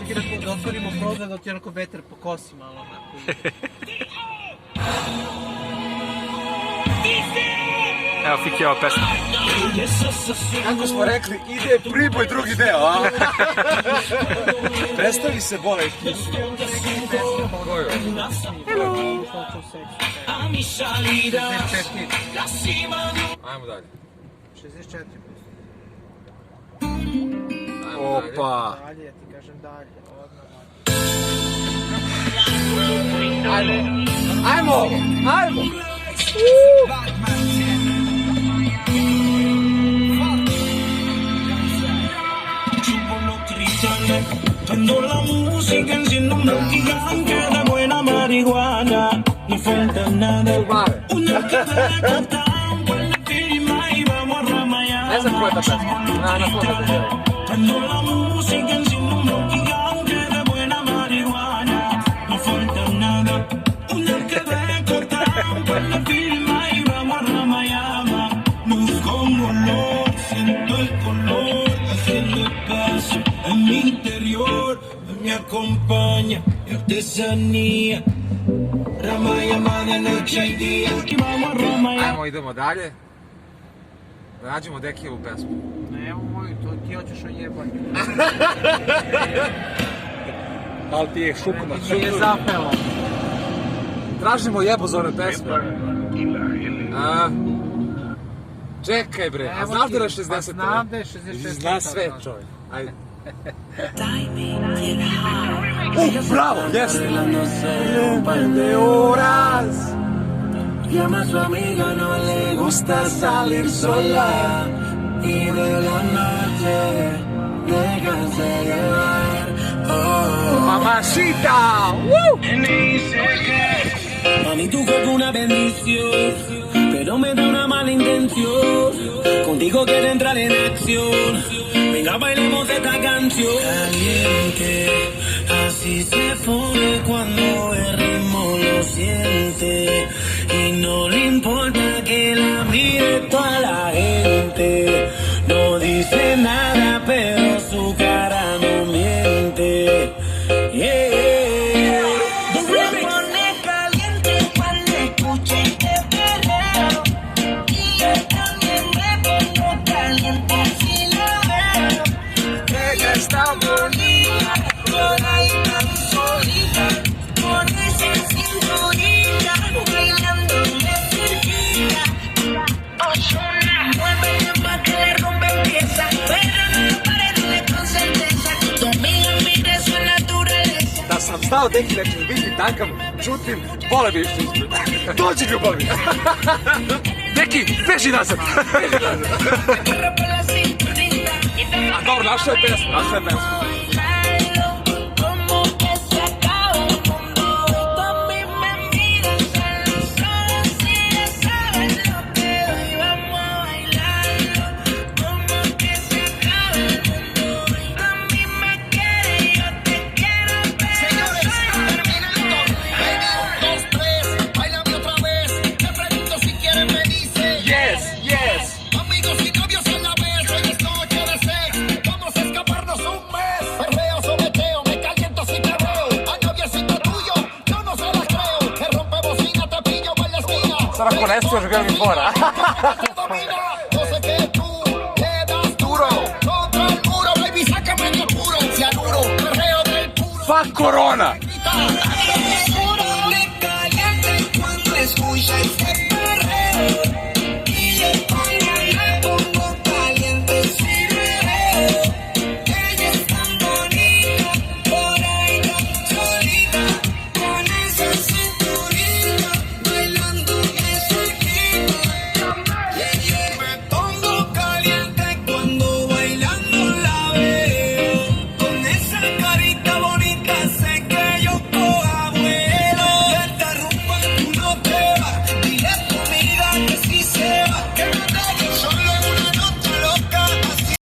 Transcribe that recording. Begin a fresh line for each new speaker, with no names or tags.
ti rekao da otvorimo prozor, da ti onako vetar po kosi malo onako.
Evo Fiki, ova pesma.
Kako smo rekli, ide priboj drugi deo, a? Predstavi se Bole i Kisu. Koju?
Hello!
Ajmo dalje.
64%.
Opa!
Dalje, ja ti kažem dalje,
Ajmo! Ajmo!
Cuando la música enciende un bloque gigante de buena marihuana, no falta nada. Una cadena tan buena firma y vamos a ramayar.
Esa fue la pesca. No fue la pesca.
Cuando la música enciende un bloque gigante de buena marihuana, no falta nada. Una cadena tan buena firma y vamos a ramayar. Busco un olor, siento el color, haciendo espacio en mi interior. Me acompaña artesanía, Ramayama de noche y día. Y vamos a Ramayama.
Ajmo, idemo dalje. Nađemo Dekijevu pesmu.
Evo moju, to ti hoćeš o jebanju.
Ali ti je šukma.
Ti je zapelo.
Tražimo jebozorne pesme. Čekaj bre, a znaš da je 60?
Znam da je 66.
Zna sve čovjek. Ajde. Bravo, jeste!
Llama a su amiga, no le gusta salir sola. Y de la noche déjase llevar.
Mamacita!
Mami, tu cuerpo una bendición, pero me da una mala intención. Contigo quiero entrar en acción. Venga, bailemos esta canción. Caliente, así se pone cuando el ritmo lo siente. Y no le importa que la mire toda la gente. No dice nada, pero su cara no miente. Yeah.
Está bonita,
coradita solita, con esa cinturita, bailando me cerquita. Muévete pa' que le rompe pieza, pero no le pares con certeza. Domina mi de su naturaleza.
Da sam stao Deki da će biti takav, čutim, Bole bi išli ispred. Dođi ljubavi! Deki, beži nazad! A dobro, našao je pesmu, našao je pesmu. Sarà con esto a giocarmi fuori. Fa corona!